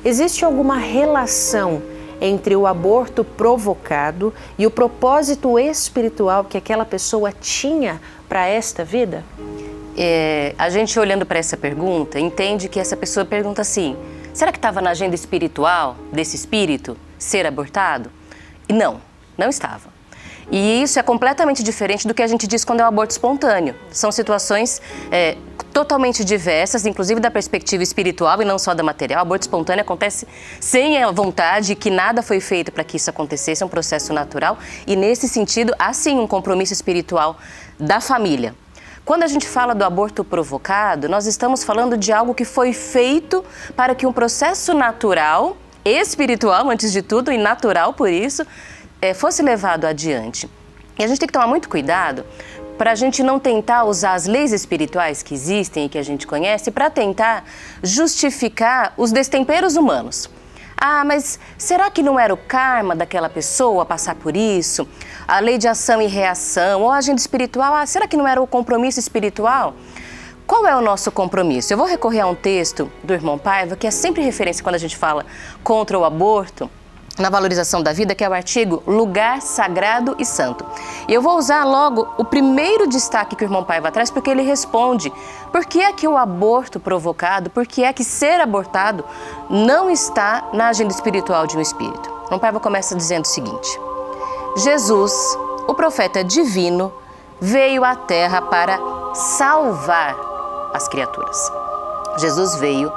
Existe alguma relação entre o aborto provocado e o propósito espiritual que aquela pessoa tinha para esta vida? A gente olhando para essa pergunta, entende que essa pessoa pergunta assim, será que estava na agenda espiritual desse espírito ser abortado? E não estava. E isso é completamente diferente do que a gente diz quando é o aborto espontâneo. São situações totalmente diversas, inclusive da perspectiva espiritual e não só da material. O aborto espontâneo acontece sem a vontade, que nada foi feito para que isso acontecesse, é um processo natural. E nesse sentido, há sim um compromisso espiritual da família. Quando a gente fala do aborto provocado, nós estamos falando de algo que foi feito para que um processo natural, espiritual antes de tudo, e natural por isso, fosse levado adiante. E a gente tem que tomar muito cuidado para a gente não tentar usar as leis espirituais que existem e que a gente conhece para tentar justificar os destemperos humanos. Ah, mas será que não era o karma daquela pessoa passar por isso? A lei de ação e reação, ou a agenda espiritual, será que não era o compromisso espiritual? Qual é o nosso compromisso? Eu vou recorrer a um texto do irmão Paiva, que é sempre referência quando a gente fala contra o aborto, na valorização da vida, que é o artigo Lugar Sagrado e Santo. E eu vou usar logo o primeiro destaque que o irmão Paiva traz, porque ele responde por que é que o aborto provocado, por que é que ser abortado não está na agenda espiritual de um espírito. O irmão Paiva começa dizendo o seguinte: Jesus, o profeta divino, veio à Terra para salvar as criaturas. Jesus veio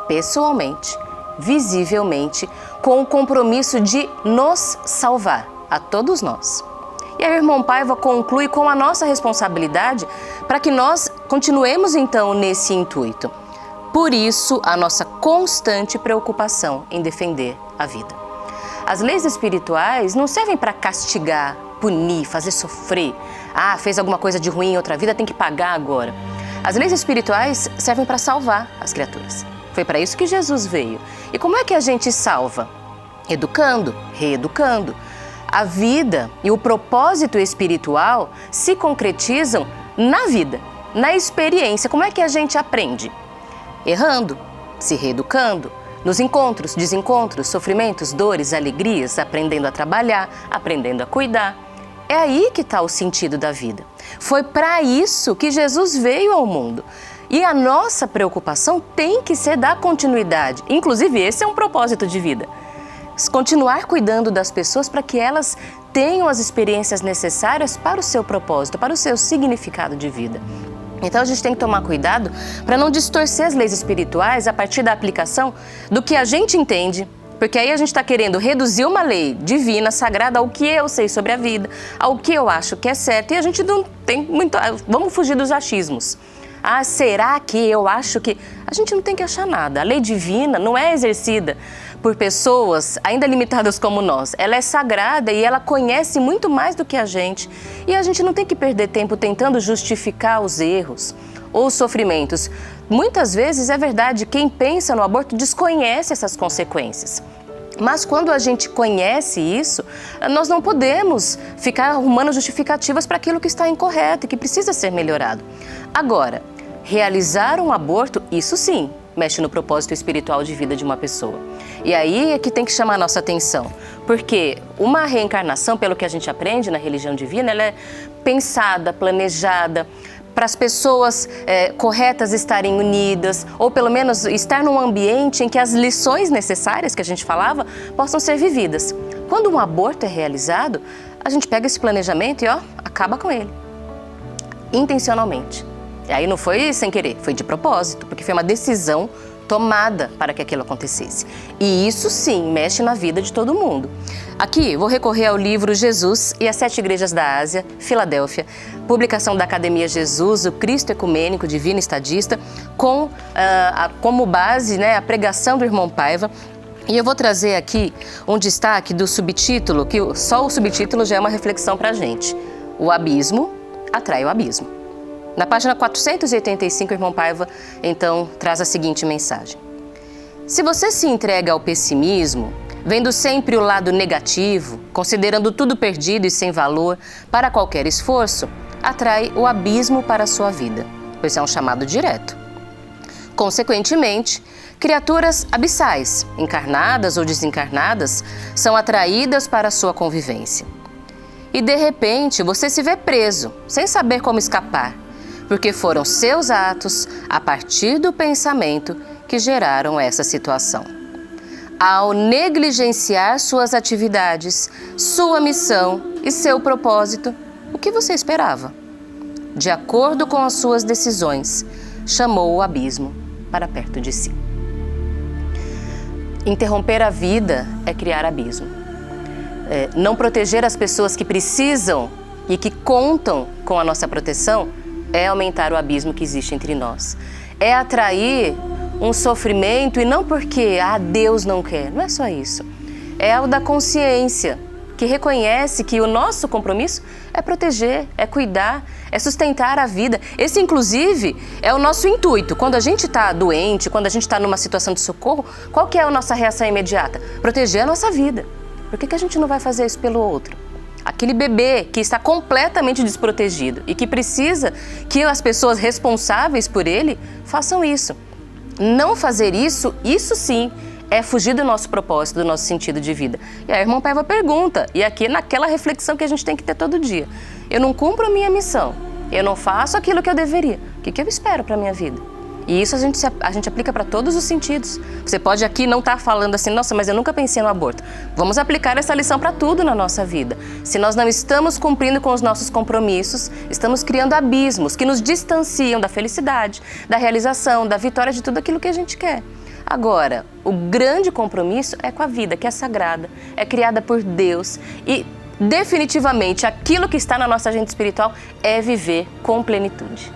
pessoalmente, visivelmente, com o compromisso de nos salvar, a todos nós. E aí o irmão Paiva conclui com a nossa responsabilidade para que nós continuemos então nesse intuito. Por isso, a nossa constante preocupação em defender a vida. As leis espirituais não servem para castigar, punir, fazer sofrer. Ah, fez alguma coisa de ruim em outra vida, tem que pagar agora. As leis espirituais servem para salvar as criaturas. Foi para isso que Jesus veio. E como é que a gente salva? Educando, reeducando. A vida e o propósito espiritual se concretizam na vida, na experiência. Como é que a gente aprende? Errando, se reeducando, nos encontros, desencontros, sofrimentos, dores, alegrias, aprendendo a trabalhar, aprendendo a cuidar. É aí que está o sentido da vida. Foi para isso que Jesus veio ao mundo. E a nossa preocupação tem que ser dar continuidade. Inclusive, esse é um propósito de vida. Continuar cuidando das pessoas para que elas tenham as experiências necessárias para o seu propósito, para o seu significado de vida. Então a gente tem que tomar cuidado para não distorcer as leis espirituais a partir da aplicação do que a gente entende, porque aí a gente está querendo reduzir uma lei divina, sagrada, ao que eu sei sobre a vida, ao que eu acho que é certo, e a gente não tem muito... Vamos fugir dos achismos. Ah, será que eu acho que... A gente não tem que achar nada. A lei divina não é exercida por pessoas ainda limitadas como nós. Ela é sagrada e ela conhece muito mais do que a gente. E a gente não tem que perder tempo tentando justificar os erros ou os sofrimentos. Muitas vezes é verdade, quem pensa no aborto desconhece essas consequências. Mas quando a gente conhece isso, nós não podemos ficar arrumando justificativas para aquilo que está incorreto e que precisa ser melhorado. Agora, realizar um aborto, isso sim, mexe no propósito espiritual de vida de uma pessoa. E aí é que tem que chamar a nossa atenção, porque uma reencarnação, pelo que a gente aprende na religião divina, ela é pensada, planejada, para as pessoas corretas estarem unidas, ou pelo menos estar num ambiente em que as lições necessárias que a gente falava possam ser vividas. Quando um aborto é realizado, a gente pega esse planejamento e acaba com ele, intencionalmente. E aí não foi sem querer, foi de propósito, porque foi uma decisão tomada para que aquilo acontecesse. E isso sim mexe na vida de todo mundo. Aqui vou recorrer ao livro Jesus e as 7 Igrejas da Ásia, Filadélfia, publicação da Academia Jesus, o Cristo Ecumênico Divino Estadista, com como base a pregação do irmão Paiva. E eu vou trazer aqui um destaque do subtítulo, que só o subtítulo já é uma reflexão para a gente. O abismo atrai o abismo. Na página 485, o irmão Paiva, então, traz a seguinte mensagem. Se você se entrega ao pessimismo, vendo sempre o lado negativo, considerando tudo perdido e sem valor para qualquer esforço, atrai o abismo para a sua vida, pois é um chamado direto. Consequentemente, Criaturas abissais, encarnadas ou desencarnadas, são atraídas para a sua convivência. E de repente você se vê preso, sem saber como escapar, porque foram seus atos, a partir do pensamento, que geraram essa situação. Ao negligenciar suas atividades, sua missão e seu propósito, o que você esperava? De acordo com as suas decisões, chamou o abismo para perto de si. Interromper a vida é criar abismo. Não proteger as pessoas que precisam e que contam com a nossa proteção é aumentar o abismo que existe entre nós. É atrair um sofrimento, e não porque Deus não quer, não é só isso. É o da consciência, que reconhece que o nosso compromisso é proteger, é cuidar, é sustentar a vida. Esse, inclusive, é o nosso intuito. Quando a gente está doente, quando a gente está numa situação de socorro, qual que é a nossa reação imediata? Proteger a nossa vida. Por que a gente não vai fazer isso pelo outro? Aquele bebê que está completamente desprotegido e que precisa que as pessoas responsáveis por ele façam isso. Não fazer isso sim, é fugir do nosso propósito, do nosso sentido de vida. E a irmã Paiva pergunta, e aqui naquela reflexão que a gente tem que ter todo dia. Eu não cumpro a minha missão, eu não faço aquilo que eu deveria. O que eu espero para a minha vida? E isso a gente aplica para todos os sentidos. Você pode aqui não estar falando assim, nossa, mas eu nunca pensei no aborto. Vamos aplicar essa lição para tudo na nossa vida. Se nós não estamos cumprindo com os nossos compromissos, estamos criando abismos que nos distanciam da felicidade, da realização, da vitória de tudo aquilo que a gente quer. Agora, o grande compromisso é com a vida, que é sagrada, é criada por Deus e definitivamente aquilo que está na nossa agenda espiritual é viver com plenitude.